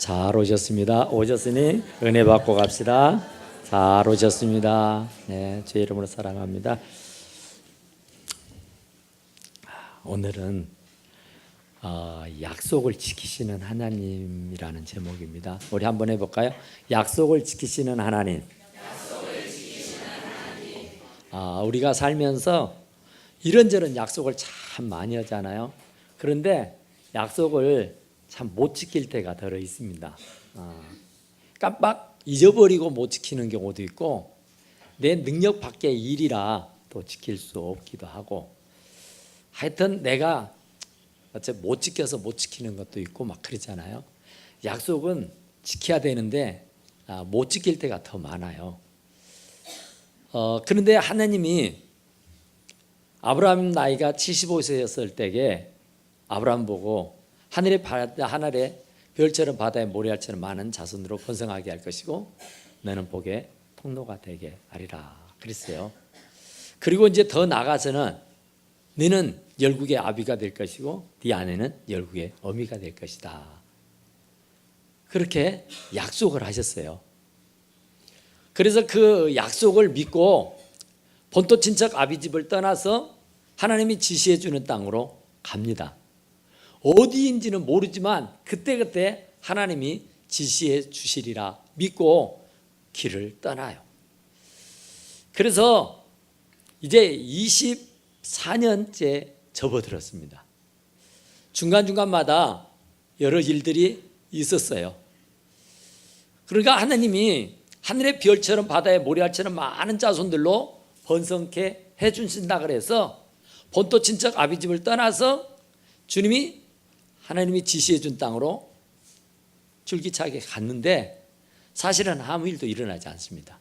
잘 오셨습니다. 오셨으니 은혜 받고 갑시다. 잘 오셨습니다. 네, 제 이름으로 사랑합니다. 오늘은 약속을 지키시는 하나님이라는 제목입니다. 우리 한번 해볼까요? 약속을 지키시는 하나님. 우리가 살면서 이런저런 약속을 참 많이 하잖아요. 그런데 약속을 참 못 지킬 때가 들어 있습니다. 깜빡 잊어버리고 못 지키는 경우도 있고, 내 능력 밖의 일이라 또 지킬 수 없기도 하고, 하여튼 내가 어차피 못 지켜서 못 지키는 것도 있고 막 그러잖아요. 약속은 지켜야 되는데 못 지킬 때가 더 많아요. 그런데 하나님이 아브라함 나이가 75세였을 때에 아브라함 보고 하늘의 별처럼 바다의 모래알처럼 많은 자손으로 번성하게 할 것이고 너는 복의 통로가 되게 하리라 그랬어요. 그리고 이제 더 나아가서는 너는 열국의 아비가 될 것이고 네 아내는 열국의 어미가 될 것이다. 그렇게 약속을 하셨어요. 그래서 그 약속을 믿고 본토 친척 아비 집을 떠나서 하나님이 지시해 주는 땅으로 갑니다. 어디인지는 모르지만 그때그때 하나님이 지시해 주시리라 믿고 길을 떠나요. 그래서 이제 24년째 접어들었습니다. 중간중간마다 여러 일들이 있었어요. 그러니까 하나님이 하늘의 별처럼 바다의 모래알처럼 많은 자손들로 번성케 해주신다 그래서 본토 친척 아비 집을 떠나서 하나님이 지시해 준 땅으로 줄기차게 갔는데 사실은 아무 일도 일어나지 않습니다.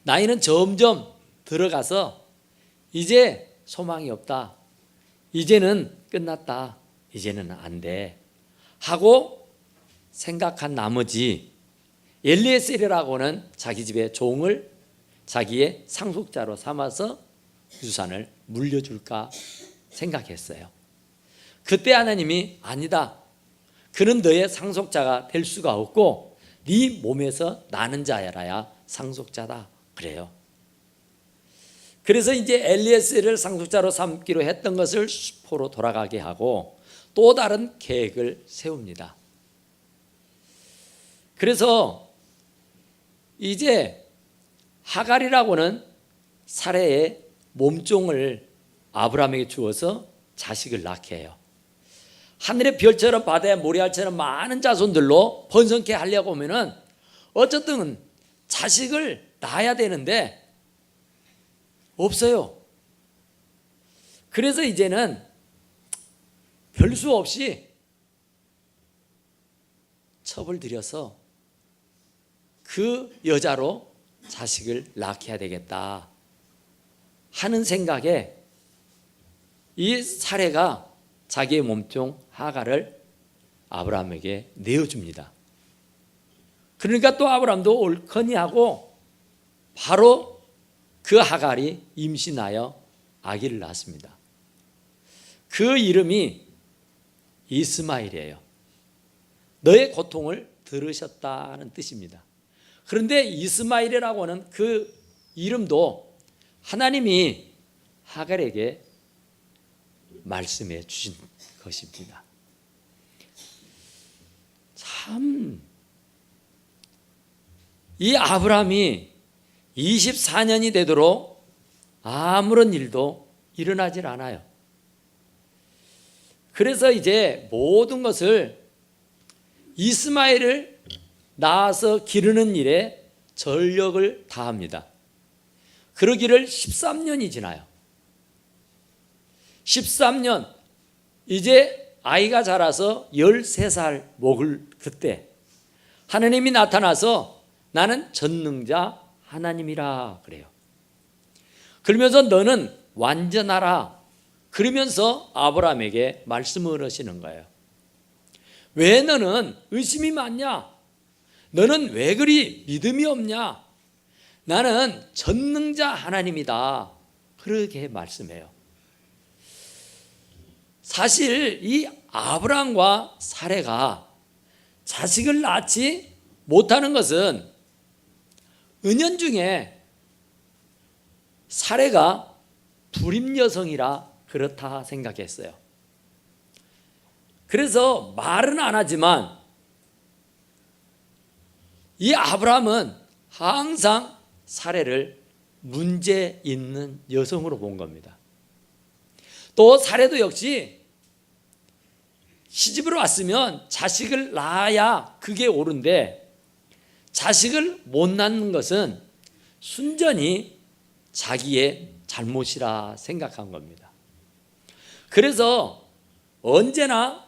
나이는 점점 들어가서 이제 소망이 없다. 이제는 끝났다. 이제는 안 돼. 하고 생각한 나머지 엘리에셀이라고는 자기 집의 종을 자기의 상속자로 삼아서 유산을 물려줄까 생각했어요. 그때 하나님이 아니다. 그는 너의 상속자가 될 수가 없고 네 몸에서 나는 자라야 상속자다. 그래요. 그래서 이제 엘리에셀을 상속자로 삼기로 했던 것을 수포로 돌아가게 하고 또 다른 계획을 세웁니다. 그래서 이제 하갈이라고는 사레의 몸종을 아브라함에게 주어서 자식을 낳게 해요. 하늘의 별처럼 바다의 모래알처럼 많은 자손들로 번성케 하려고 하면은 어쨌든 자식을 낳아야 되는데 없어요. 그래서 이제는 별 수 없이 첩을 들여서 그 여자로 자식을 낳게 해야 되겠다 하는 생각에 이 사레가 자기의 몸종 하갈을 아브라함에게 내어줍니다. 그러니까 또 아브라함도 옳거니 하고 바로 그 하갈이 임신하여 아기를 낳았습니다. 그 이름이 이스마엘이에요. 너의 고통을 들으셨다는 뜻입니다. 그런데 이스마엘이라고 하는 그 이름도 하나님이 하갈에게 말씀해 주신 것입니다. 참, 이 아브라함이 24년이 되도록 아무런 일도 일어나질 않아요. 그래서 이제 모든 것을 이스마엘을 낳아서 기르는 일에 전력을 다합니다. 그러기를 13년이 지나요. 13년, 이제 아이가 자라서 13살 먹을 그때 하나님이 나타나서 나는 전능자 하나님이라 그래요. 그러면서 너는 완전하라 그러면서 아브라함에게 말씀을 하시는 거예요. 왜 너는 의심이 많냐? 너는 왜 그리 믿음이 없냐? 나는 전능자 하나님이다. 그렇게 말씀해요. 사실 이 아브라함과 사레가 자식을 낳지 못하는 것은 은연중에 사례가 불임 여성이라 그렇다 생각했어요. 그래서 말은 안 하지만 이 아브라함은 항상 사례를 문제 있는 여성으로 본 겁니다. 또 사례도 역시 시집으로 왔으면 자식을 낳아야 그게 옳은데 자식을 못 낳는 것은 순전히 자기의 잘못이라 생각한 겁니다. 그래서 언제나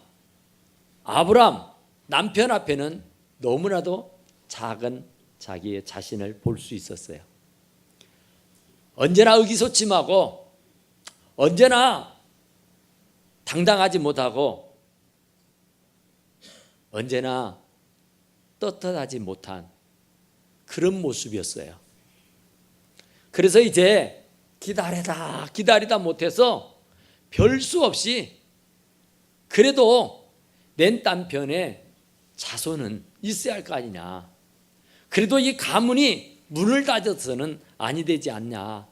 아브라함 남편 앞에는 너무나도 작은 자기의 자신을 볼 수 있었어요. 언제나 의기소침하고 언제나 당당하지 못하고 언제나 떳떳하지 못한 그런 모습이었어요. 그래서 이제 기다리다 못해서 별 수 없이 그래도 내 남편의 자손은 있어야 할 거 아니냐. 그래도 이 가문이 문을 닫아서는 아니 되지 않냐.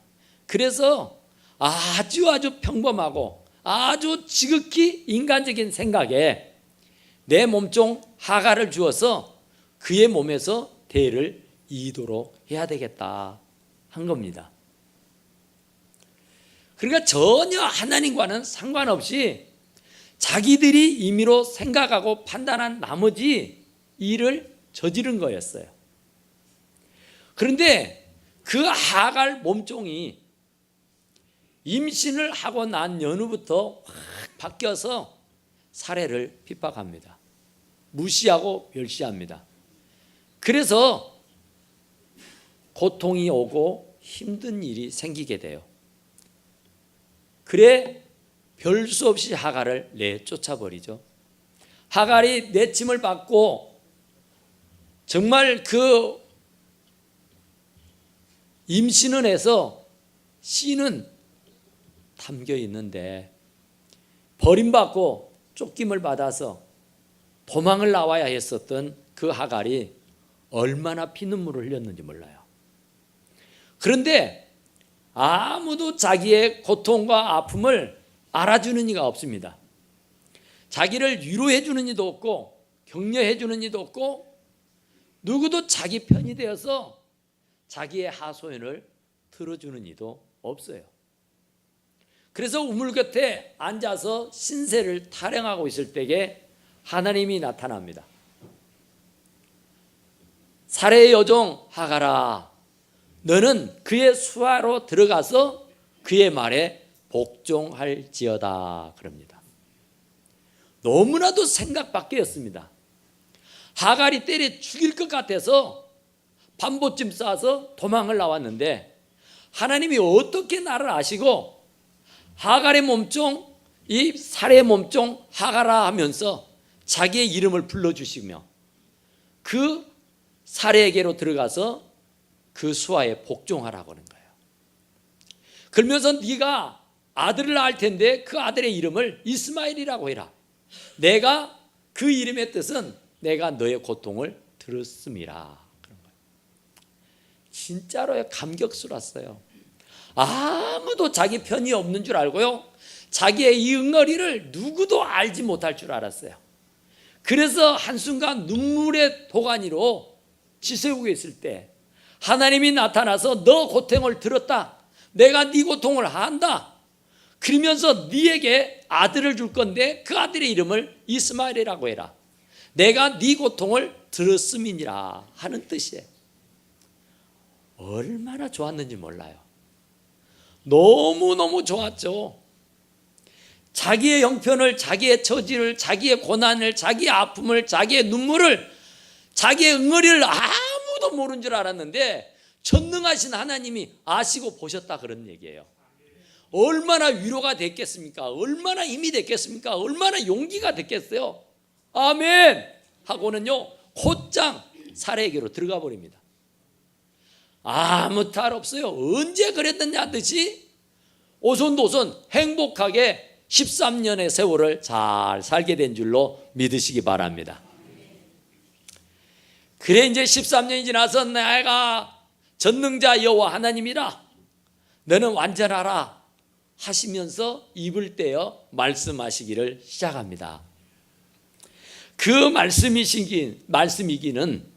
그래서 아주 평범하고 아주 지극히 인간적인 생각에 내 몸종 하가를 주어서 그의 몸에서 대를 이도록 해야 되겠다 한 겁니다. 그러니까 전혀 하나님과는 상관없이 자기들이 임의로 생각하고 판단한 나머지 일을 저지른 거였어요. 그런데 그 하갈 몸종이 임신을 하고 난 연후부터 확 바뀌어서 사례를 핍박합니다. 무시하고 멸시합니다. 그래서 고통이 오고 힘든 일이 생기게 돼요. 그래 별 수 없이 하갈을 내쫓아버리죠. 하갈이 내침을 받고 정말 그 임신은 해서 씨는 담겨 있는데 버림받고 쫓김을 받아서 도망을 나와야 했었던 그 하갈이 얼마나 피눈물을 흘렸는지 몰라요. 그런데 아무도 자기의 고통과 아픔을 알아주는 이가 없습니다. 자기를 위로해 주는 이도 없고 격려해 주는 이도 없고 누구도 자기 편이 되어서 자기의 하소연을 들어주는 이도 없어요. 그래서 우물 곁에 앉아서 신세를 타령하고 있을 때에 하나님이 나타납니다. 사례의 여종 하갈아, 너는 그의 수하로 들어가서 그의 말에 복종할지어다 그럽니다. 너무나도 생각 밖이었습니다. 하갈이 때려 죽일 것 같아서 반보쯤 싸서 도망을 나왔는데 하나님이 어떻게 나를 아시고 하갈의 몸종, 이 사례의 몸종 하갈아 하면서 자기의 이름을 불러주시며 그 사례에게로 들어가서 그 수하에 복종하라고 하는 거예요. 그러면서 네가 아들을 낳을 텐데 그 아들의 이름을 이스마엘이라고 해라. 내가 그 이름의 뜻은 내가 너의 고통을 들었음이라. 그런 거예요. 진짜로 감격스러웠어요. 아무도 자기 편이 없는 줄 알고요. 자기의 이 응어리를 누구도 알지 못할 줄 알았어요. 그래서 한순간 눈물의 도가니로 지새우고 있을 때 하나님이 나타나서 너 고통을 들었다. 내가 네 고통을 안다. 그러면서 네에게 아들을 줄 건데 그 아들의 이름을 이스마엘이라고 해라. 내가 네 고통을 들었음이니라 하는 뜻이에요. 얼마나 좋았는지 몰라요. 너무너무 좋았죠. 자기의 형편을, 자기의 처지를, 자기의 고난을, 자기의 아픔을, 자기의 눈물을, 자기의 응어리를 아무도 모르는 줄 알았는데 전능하신 하나님이 아시고 보셨다 그런 얘기예요. 얼마나 위로가 됐겠습니까? 얼마나 힘이 됐겠습니까? 얼마나 용기가 됐겠어요? 아멘 하고는요 곧장 사례에게로 들어가 버립니다. 아무 탈 없어요. 언제 그랬느냐 하듯이 오손도손 행복하게 13년의 세월을 잘 살게 된 줄로 믿으시기 바랍니다. 그래 이제 13년이 지나서 내가 전능자 여호와 하나님이라 너는 완전하라 하시면서 입을 떼어 말씀하시기를 시작합니다. 그 말씀이기는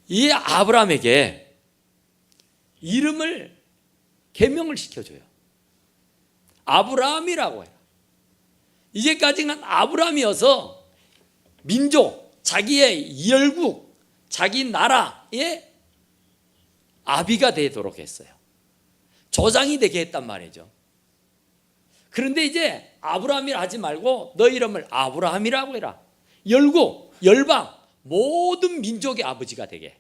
이 아브라함에게 이름을 개명을 시켜줘요. 아브라함이라고 해요. 이제까지는 아브라함이어서 민족, 자기의 열국, 자기 나라의 아비가 되도록 했어요. 조상이 되게 했단 말이죠. 그런데 이제 아브라함이라 하지 말고 너 이름을 아브라함이라고 해라. 열국, 열방, 모든 민족의 아버지가 되게.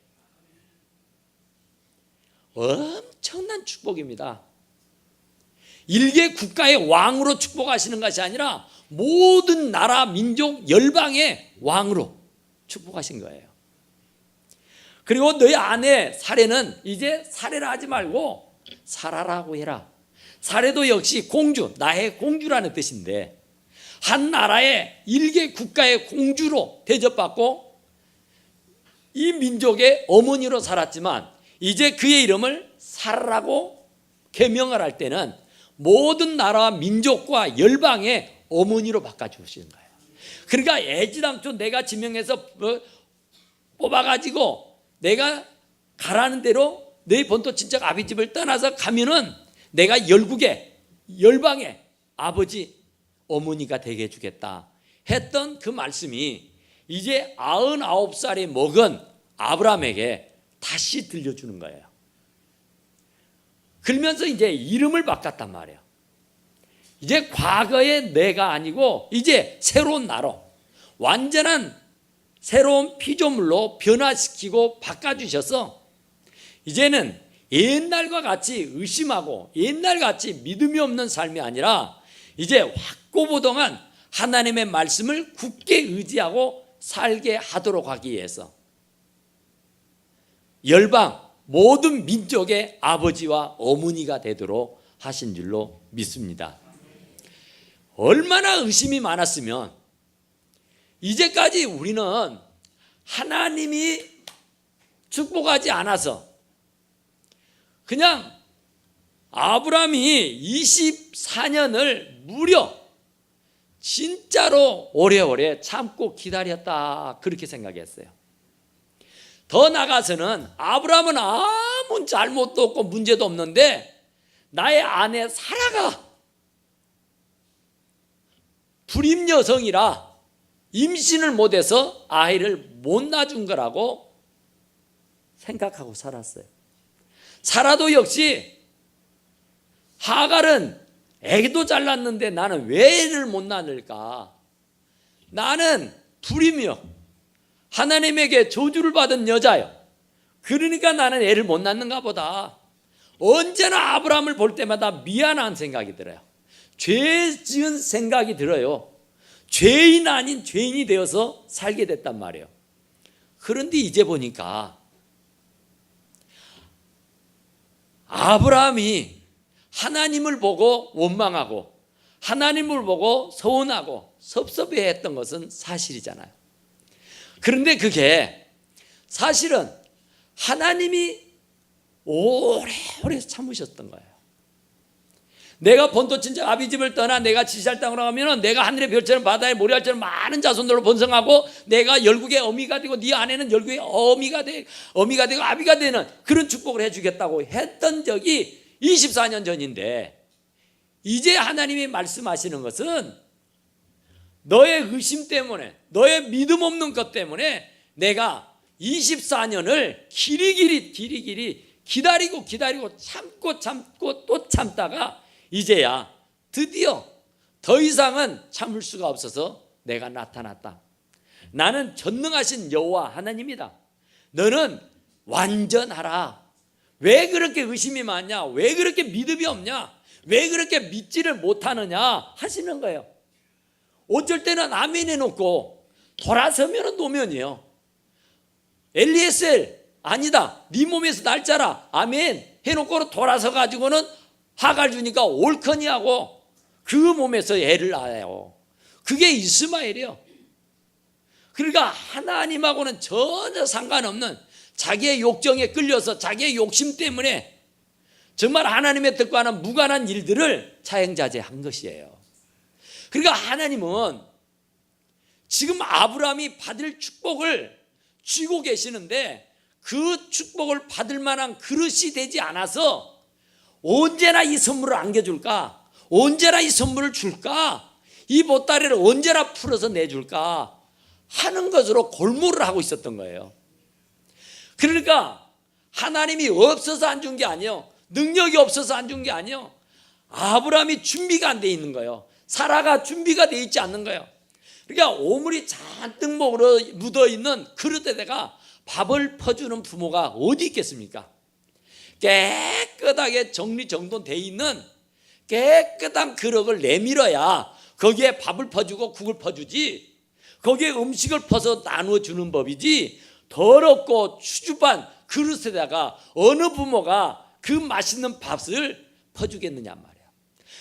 엄청난 축복입니다. 일개 국가의 왕으로 축복하시는 것이 아니라 모든 나라, 민족, 열방의 왕으로 축복하신 거예요. 그리고 너희 아내 사레는 이제 사레라 하지 말고 사라라고 해라. 사레도 역시 공주, 나의 공주라는 뜻인데 한 나라의 일개 국가의 공주로 대접받고 이 민족의 어머니로 살았지만 이제 그의 이름을 사라라고 개명을 할 때는 모든 나라와 민족과 열방의 어머니로 바꿔주시는 거예요. 그러니까 애지당초 내가 지명해서 뽑아가지고 내가 가라는 대로 너희 본토 친척 아비집을 떠나서 가면은 내가 열국의 열방의 아버지 어머니가 되게 해주겠다 했던 그 말씀이 이제 99살이 먹은 아브라함에게 다시 들려주는 거예요. 그러면서 이제 이름을 바꿨단 말이에요. 이제 과거의 내가 아니고 이제 새로운 나로 완전한 새로운 피조물로 변화시키고 바꿔주셔서 이제는 옛날과 같이 의심하고 옛날같이 믿음이 없는 삶이 아니라 이제 확고부동한 하나님의 말씀을 굳게 의지하고 살게 하도록 하기 위해서 열방 모든 민족의 아버지와 어머니가 되도록 하신 줄로 믿습니다. 얼마나 의심이 많았으면 이제까지 우리는 하나님이 축복하지 않아서 그냥 아브라함이 24년을 무려 진짜로 오래오래 참고 기다렸다 그렇게 생각했어요. 더 나가서는 아브라함은 아무 잘못도 없고 문제도 없는데 나의 아내 사라가 불임 여성이라 임신을 못해서 아이를 못 낳아준 거라고 생각하고 살았어요. 사라도 역시 하갈은 애기도 잘 낳았는데 나는 왜 애를 못 낳을까? 나는 불임이요. 하나님에게 저주를 받은 여자요. 그러니까 나는 애를 못 낳는가 보다. 언제나 아브라함을 볼 때마다 미안한 생각이 들어요. 죄 지은 생각이 들어요. 죄인 아닌 죄인이 되어서 살게 됐단 말이에요. 그런데 이제 보니까 아브라함이 하나님을 보고 원망하고 하나님을 보고 서운하고 섭섭해했던 것은 사실이잖아요. 그런데 사실은 하나님이 오래오래 참으셨던 거예요. 내가 본토 친척 아비집을 떠나 내가 지시할 땅으로 가면 내가 하늘의 별처럼 바다의 모래알처럼 많은 자손들로 번성하고 내가 열국의 어미가 되고 네 아내는 열국의 어미가 되고 아비가 되는 그런 축복을 해주겠다고 했던 적이 24년 전인데 이제 하나님이 말씀하시는 것은 너의 의심 때문에 너의 믿음 없는 것 때문에 내가 24년을 길이 기다리고 참고 또 참다가 이제야 드디어 더 이상은 참을 수가 없어서 내가 나타났다. 나는 전능하신 여호와 하나님이다. 너는 완전하라. 왜 그렇게 의심이 많냐? 왜 그렇게 믿음이 없냐? 왜 그렇게 믿지를 못하느냐? 하시는 거예요. 어쩔 때는 아멘 해놓고 돌아서면 노면이에요. 엘리에셀 아니다. 네 몸에서 날짜라. 아멘 해놓고 돌아서 가지고는 하갈 주니까 옳거니 하고 그 몸에서 애를 낳아요. 그게 이스마엘이에요. 그러니까 하나님하고는 전혀 상관없는 자기의 욕정에 끌려서 자기의 욕심 때문에 정말 하나님의 뜻과는 무관한 일들을 자행자제한 것이에요. 그러니까 하나님은 지금 아브라함이 받을 축복을 쥐고 계시는데 그 축복을 받을 만한 그릇이 되지 않아서 언제나 이 선물을 안겨줄까? 언제나 이 선물을 줄까? 이 보따리를 언제나 풀어서 내줄까? 하는 것으로 골몰을 하고 있었던 거예요. 그러니까 하나님이 없어서 안 준 게 아니에요. 능력이 없어서 안 준 게 아니에요. 아브라함이 준비가 안 돼 있는 거예요. 사라가 준비가 돼 있지 않는 거예요. 그러니까 오물이 잔뜩 묻어있는 그릇에다가 밥을 퍼주는 부모가 어디 있겠습니까? 깨끗하게 정리정돈돼 있는 깨끗한 그릇을 내밀어야 거기에 밥을 퍼주고 국을 퍼주지, 거기에 음식을 퍼서 나누어 주는 법이지, 더럽고 추주반 그릇에다가 어느 부모가 그 맛있는 밥을 퍼주겠느냐 말이야.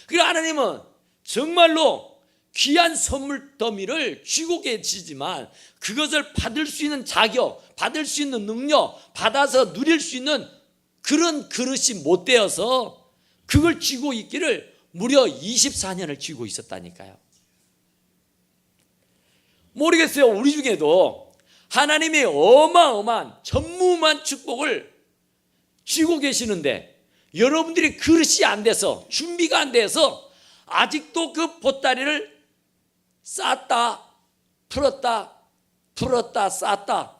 그러니까 하나님은 정말로 귀한 선물 더미를 쥐고 계시지만 그것을 받을 수 있는 자격, 받을 수 있는 능력, 받아서 누릴 수 있는 그런 그릇이 못 되어서 그걸 쥐고 있기를 무려 24년을 쥐고 있었다니까요. 모르겠어요. 우리 중에도 하나님이 어마어마한 전무한 축복을 쥐고 계시는데 여러분들이 그릇이 안 돼서, 준비가 안 돼서 아직도 그 보따리를 쌓았다 풀었다 쌓았다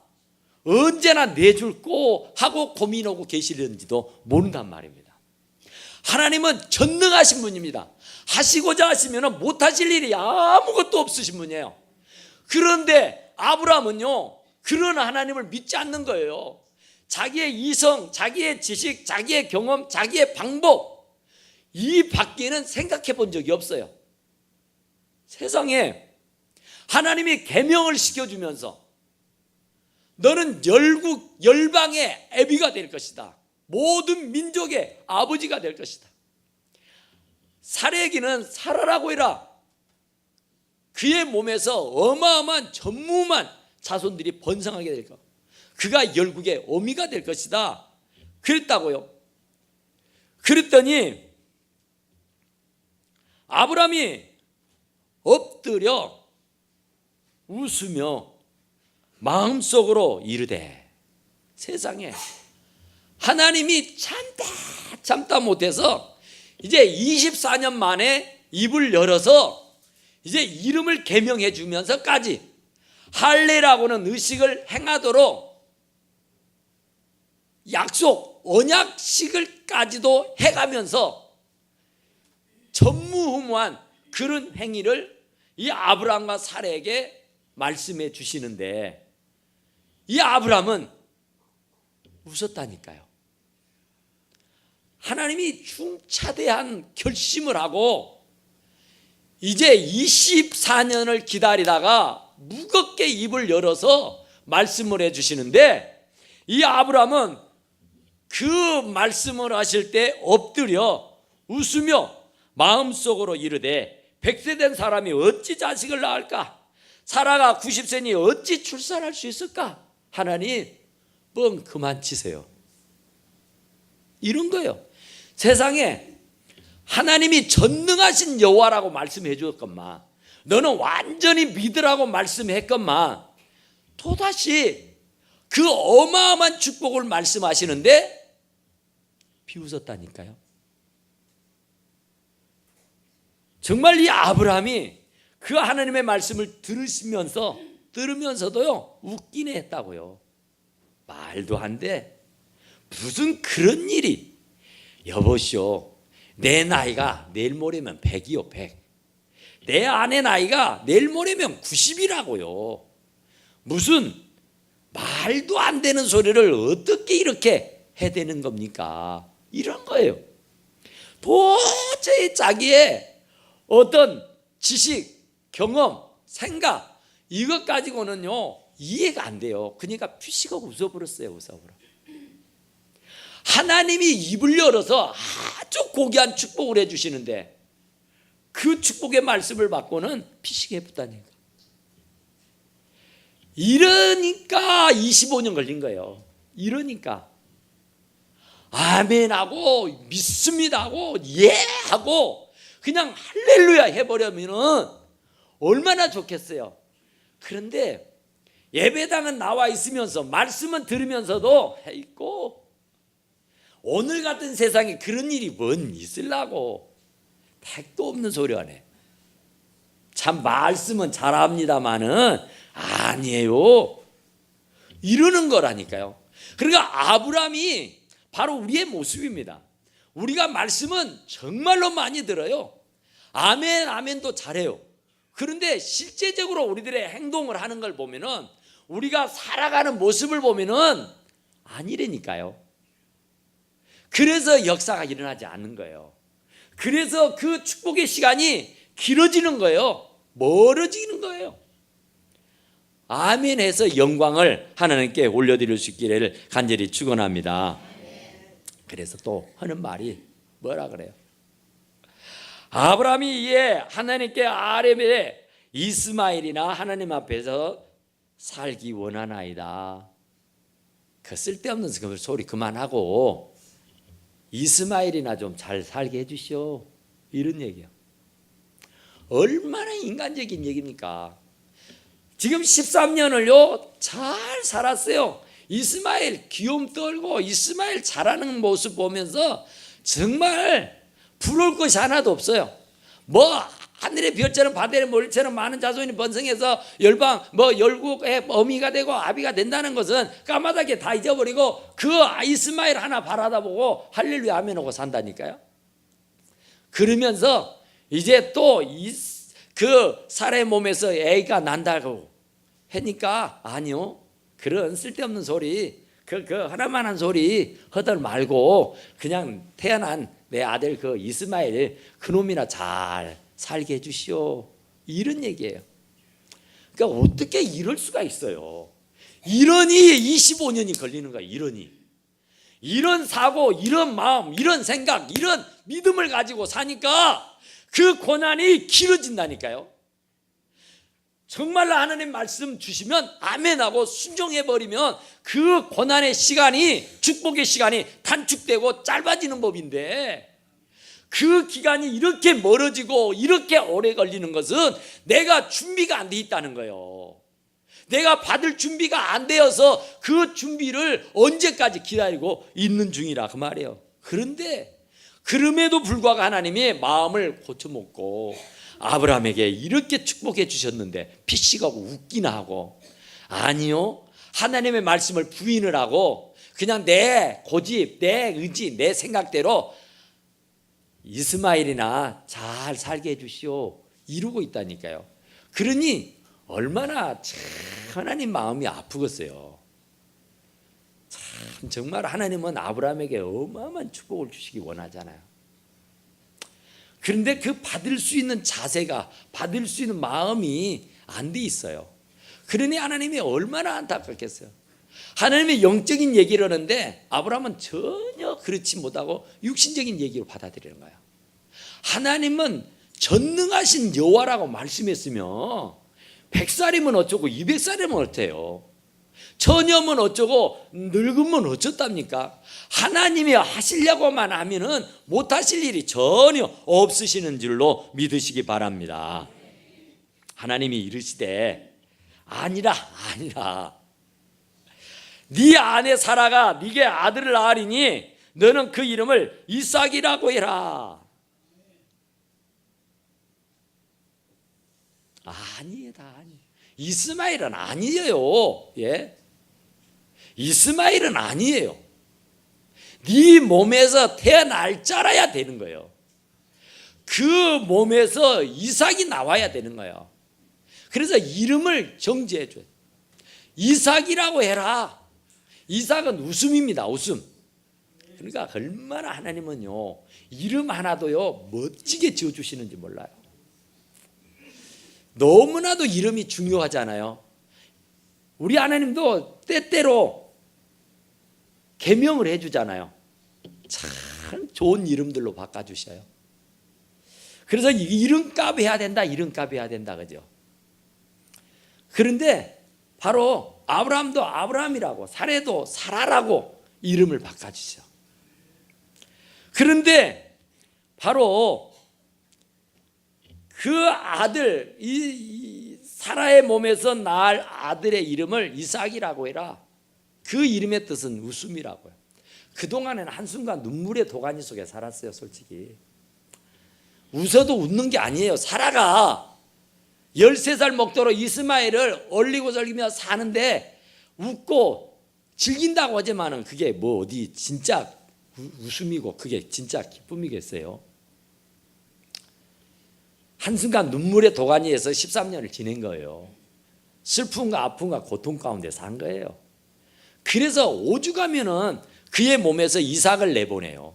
언제나 내줄고 하고 고민하고 계시는지도 모른단 말입니다. 하나님은 전능하신 분입니다. 하시고자 하시면 못하실 일이 아무것도 없으신 분이에요. 그런데 아브라함은요, 그런 하나님을 믿지 않는 거예요. 자기의 이성, 자기의 지식, 자기의 경험, 자기의 방법, 이 밖에는 생각해 본 적이 없어요. 세상에 하나님이 계명을 시켜주면서 너는 열방의 애비가 될 것이다, 모든 민족의 아버지가 될 것이다, 사레에게는 사라라고 해라, 그의 몸에서 어마어마한 전무한 자손들이 번성하게 될 것, 그가 열국의 어미가 될 것이다 그랬다고요. 그랬더니 아브라함이 엎드려 웃으며 마음속으로 이르되, 세상에 하나님이 참다 못해서 이제 24년 만에 입을 열어서 이제 이름을 계명해 주면서까지 할례라고는 의식을 행하도록 약속, 언약식을까지도 해가면서 전무후무한 그런 행위를 이 아브라함과 사라에게 말씀해 주시는데 이 아브라함은 웃었다니까요. 하나님이 중차대한 결심을 하고 이제 24년을 기다리다가 무겁게 입을 열어서 말씀을 해 주시는데 이 아브라함은 그 말씀을 하실 때 엎드려 웃으며 마음속으로 이르되, 100세 된 사람이 어찌 자식을 낳을까? 사라가 90세니 어찌 출산할 수 있을까? 하나님, 뻥 그만 치세요. 이런 거예요. 세상에 하나님이 전능하신 여호와라고 말씀해 주었건만, 너는 완전히 믿으라고 말씀했건만, 또다시 그 어마어마한 축복을 말씀하시는데 비웃었다니까요. 정말 이 아브라함이 그 하나님의 말씀을 들으면서도요 웃기네 했다고요. 말도 안 돼. 무슨 그런 일이. 여보시오, 내 나이가 내일 모레면 100이요 100. 내 아내 나이가 내일 모레면 90이라고요. 무슨 말도 안 되는 소리를 어떻게 이렇게 해대는 겁니까? 이런 거예요. 도저히 자기의 어떤 지식, 경험, 생각 이것 가지고는요 이해가 안 돼요. 그러니까 피식하고 웃어버렸어요. 웃어버려. 하나님이 입을 열어서 아주 고귀한 축복을 해주시는데 그 축복의 말씀을 받고는 피식해 붙다니까. 이러니까 25년 걸린 거예요. 이러니까 아멘하고 믿습니다하고 예하고 그냥 할렐루야 해버리면은 얼마나 좋겠어요. 그런데 예배당은 나와 있으면서 말씀은 들으면서도 있고, 오늘 같은 세상에 그런 일이 뭔 있으려고 택도 없는 소리 하네. 참 말씀은 잘합니다마는 아니에요. 이러는 거라니까요. 그러니까 아브라함이 바로 우리의 모습입니다. 우리가 말씀은 정말로 많이 들어요. 아멘 아멘도 잘해요. 그런데 실제적으로 우리들의 행동을 하는 걸 보면은, 우리가 살아가는 모습을 보면은 아니라니까요. 그래서 역사가 일어나지 않는 거예요. 그래서 그 축복의 시간이 길어지는 거예요. 멀어지는 거예요. 아멘 해서 영광을 하나님께 올려드릴 수 있기를 간절히 축원합니다. 그래서 또 하는 말이 뭐라 그래요? 아브라함이 이에 하나님께 아뢰되 이스마엘이나 하나님 앞에서 살기 원하나이다. 그 쓸데없는 그 소리 그만하고 이스마엘이나 좀 잘 살게 해주시오, 이런 얘기예요. 얼마나 인간적인 얘기입니까? 지금 13년을요 잘 살았어요. 이스마엘 귀염 떨고 이스마엘 자라는 모습 보면서 정말 부러울 것이 하나도 없어요. 뭐 하늘의 별처럼 바다의 모래처럼 많은 자손이 번성해서 열방 열국의 어미가 되고 아비가 된다는 것은 까마득하게 다 잊어버리고 그 이스마엘 하나 바라다보고 할렐루야 아멘 하고 산다니까요. 그러면서 이제 또 그 사람의 몸에서 애가 난다고 하니까, 아니요, 그런 쓸데없는 소리, 그 하나만한 소리 허들 말고 그냥 태어난 내 아들 그 이스마엘 그놈이나 잘 살게 해주시오, 이런 얘기예요. 그러니까 어떻게 이럴 수가 있어요? 이러니 25년이 걸리는 거야. 이런 사고, 이런 마음, 이런 생각, 이런 믿음을 가지고 사니까 그 고난이 길어진다니까요. 정말로 하나님 말씀 주시면 아멘하고 순종해버리면 그 고난의 시간이, 축복의 시간이 단축되고 짧아지는 법인데, 그 기간이 이렇게 멀어지고 이렇게 오래 걸리는 것은 내가 준비가 안 돼 있다는 거예요. 내가 받을 준비가 안 되어서 그 준비를 언제까지 기다리고 있는 중이라 그 말이에요. 그런데 그럼에도 불구하고 하나님이 마음을 고쳐먹고 아브라함에게 이렇게 축복해 주셨는데 피식하고 웃기나 하고, 아니요, 하나님의 말씀을 부인을 하고 그냥 내 고집, 내 의지, 내 생각대로 이스마엘이나 잘 살게 해주시오, 이루고 있다니까요. 그러니 얼마나 참 하나님 마음이 아프겠어요. 참 정말 하나님은 아브라함에게 어마어마한 축복을 주시기 원하잖아요. 그런데 그 받을 수 있는 자세가, 받을 수 있는 마음이 안 돼 있어요. 그러니 하나님이 얼마나 안타깝겠어요. 하나님의 영적인 얘기를 하는데 아브라함은 전혀 그렇지 못하고 육신적인 얘기로 받아들이는 거예요. 하나님은 전능하신 여호와라고 말씀했으며 100살이면 어쩌고 200살이면 어때요? 처녀면 어쩌고 늙으면 어쩌답니까? 하나님이 하시려고만 하면은 못하실 일이 전혀 없으시는 줄로 믿으시기 바랍니다. 하나님이 이르시되 아니라 네 아내 사라가 네게 아들을 낳으리니 너는 그 이름을 이삭이라고 해라. 아니에요. 이스마엘은 아니에요. 예? 이스마엘은 아니에요. 네 몸에서 태어날 자라야 되는 거예요. 그 몸에서 이삭이 나와야 되는 거예요. 그래서 이름을 정지해 줘요. 이삭이라고 해라. 이삭은 웃음입니다. 웃음. 그러니까 얼마나 하나님은요 이름 하나도요 멋지게 지어주시는지 몰라요. 너무나도 이름이 중요하잖아요. 우리 하나님도 때때로 계명을 해주잖아요. 참 좋은 이름들로 바꿔주셔요. 그래서 이름값 해야 된다, 이름값 해야 된다, 그죠? 그런데 바로 아브라함도 아브라함이라고, 사례도 사라라고 이름을 바꿔주셔. 그런데 바로 그 아들, 이 사라의 몸에서 낳을 아들의 이름을 이삭이라고 해라. 그 이름의 뜻은 웃음이라고요. 그동안에는 한순간 눈물의 도가니 속에 살았어요. 솔직히 웃어도 웃는 게 아니에요. 사라가 13살 먹도록 이스마엘을 얼리고 절기며 사는데 웃고 즐긴다고 하지만은 그게 뭐 어디 진짜 웃음이고 그게 진짜 기쁨이겠어요. 한순간 눈물의 도가니에서 13년을 지낸 거예요. 슬픔과 아픔과 고통 가운데 산 거예요. 그래서 오죽하면은 그의 몸에서 이삭을 내보내요.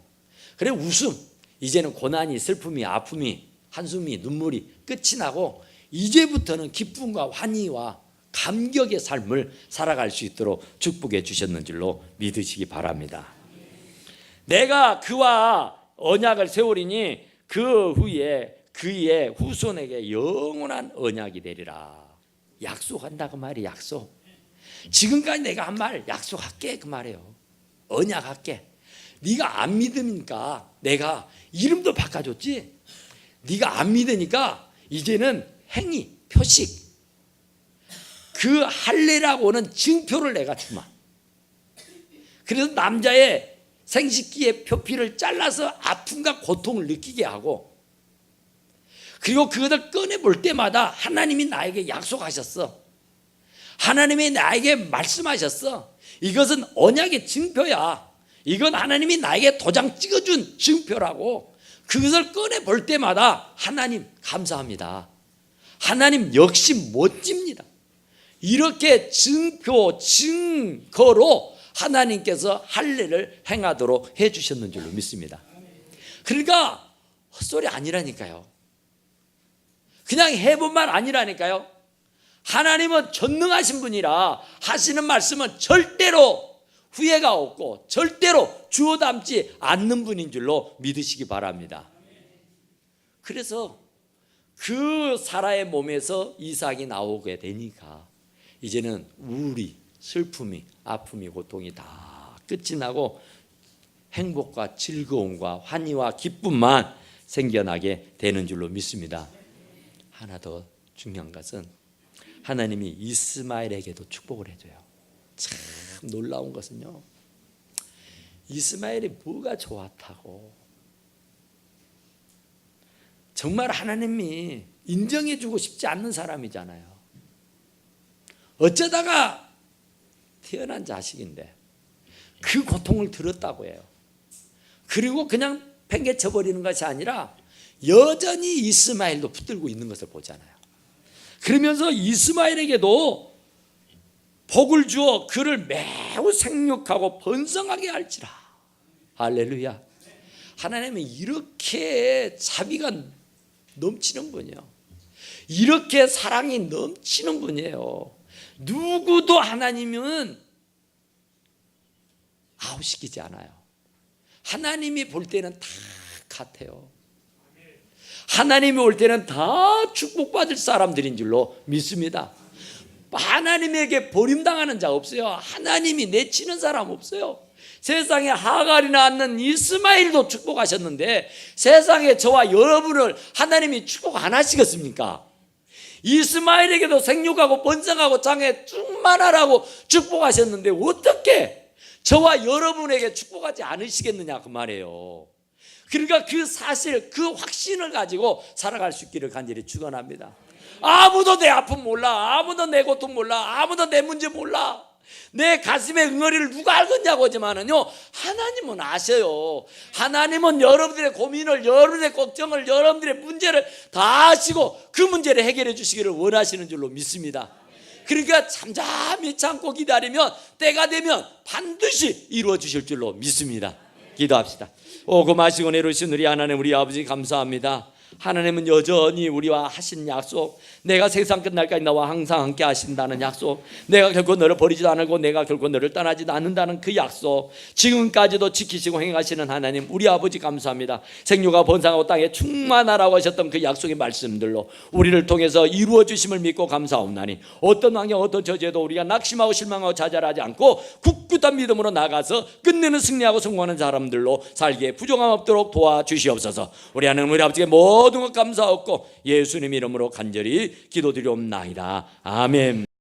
그래 웃음, 이제는 고난이, 슬픔이, 아픔이, 한숨이, 눈물이 끝이 나고 이제부터는 기쁨과 환희와 감격의 삶을 살아갈 수 있도록 축복해 주셨는 줄로 믿으시기 바랍니다. 내가 그와 언약을 세우리니 그 후에 그의 후손에게 영원한 언약이 되리라. 약속한다고 말이 약속. 지금까지 내가 한 말 약속할게 그 말이에요. 언약할게. 네가 안 믿으니까 내가 이름도 바꿔줬지. 네가 안 믿으니까 이제는 행위, 표식, 그 할례라고는 증표를 내가 주마. 그래서 남자의 생식기의 표피를 잘라서 아픔과 고통을 느끼게 하고, 그리고 그것을 꺼내볼 때마다 하나님이 나에게 약속하셨어. 하나님이 나에게 말씀하셨어. 이것은 언약의 증표야. 이건 하나님이 나에게 도장 찍어준 증표라고. 그것을 꺼내볼 때마다 하나님 감사합니다. 하나님 역시 멋집니다. 이렇게 증표, 증거로 하나님께서 할례를 행하도록 해주셨는 줄로 믿습니다. 그러니까 헛소리 아니라니까요. 그냥 해본 말 아니라니까요. 하나님은 전능하신 분이라 하시는 말씀은 절대로 후회가 없고 절대로 주워 담지 않는 분인 줄로 믿으시기 바랍니다. 그래서 그 사라의 몸에서 이삭이 나오게 되니까 이제는 우울이, 슬픔이, 아픔이, 고통이 다 끝이 나고 행복과 즐거움과 환희와 기쁨만 생겨나게 되는 줄로 믿습니다. 하나 더 중요한 것은 하나님이 이스마엘에게도 축복을 해줘요. 참 놀라운 것은요, 이스마엘이 뭐가 좋았다고, 정말 하나님이 인정해주고 싶지 않는 사람이잖아요. 어쩌다가 태어난 자식인데 그 고통을 들었다고 해요. 그리고 그냥 팽개쳐버리는 것이 아니라 여전히 이스마엘도 붙들고 있는 것을 보잖아요. 그러면서 이스마엘에게도 복을 주어 그를 매우 생육하고 번성하게 할지라. 할렐루야. 하나님은 이렇게 자비가 넘치는 분이에요. 이렇게 사랑이 넘치는 분이에요. 누구도 하나님은 아웃시키지 않아요. 하나님이 볼 때는 다 같아요. 하나님이 올 때는 다 축복받을 사람들인 줄로 믿습니다. 하나님에게 버림당하는 자 없어요. 하나님이 내치는 사람 없어요. 세상에 하갈이 낳는 이스마엘도 축복하셨는데 세상에 저와 여러분을 하나님이 축복 안 하시겠습니까? 이스마엘에게도 생육하고 번성하고 장에 충만하라고 축복하셨는데 어떻게 저와 여러분에게 축복하지 않으시겠느냐 그 말이에요. 그러니까 그 사실, 그 확신을 가지고 살아갈 수 있기를 간절히 축원합니다. 아무도 내 아픔 몰라, 아무도 내 고통 몰라, 아무도 내 문제 몰라, 내 가슴의 응어리를 누가 알겠냐고 하지만은요, 하나님은 아셔요. 하나님은 여러분들의 고민을, 여러분들의 걱정을, 여러분들의 문제를 다 아시고 그 문제를 해결해 주시기를 원하시는 줄로 믿습니다. 그러니까 잠잠히 참고 기다리면 때가 되면 반드시 이루어 주실 줄로 믿습니다. 기도합시다. 고마시고 내려오신 우리 하나님, 우리 아버지 감사합니다. 하나님은 여전히 우리와 하신 약속, 내가 세상 끝날까지 너와 항상 함께 하신다는 약속, 내가 결코 너를 버리지도 않고 내가 결코 너를 떠나지도 않는다는 그 약속, 지금까지도 지키시고 행하시는 하나님 우리 아버지 감사합니다. 생육과 번성하고 땅에 충만하라고 하셨던 그 약속의 말씀들로 우리를 통해서 이루어 주심을 믿고 감사옵나니 어떤 환경 어떤 저지에도 우리가 낙심하고 실망하고 좌절하지 않고 굳굳한 믿음으로 나가서 끝내는 승리하고 성공하는 사람들로 살기에 부족함 없도록 도와주시옵소서. 우리 하나님 우리 아버지께 모든 것 감사하고 예수님 이름으로 간절히 기도드리옵나이다. 아멘.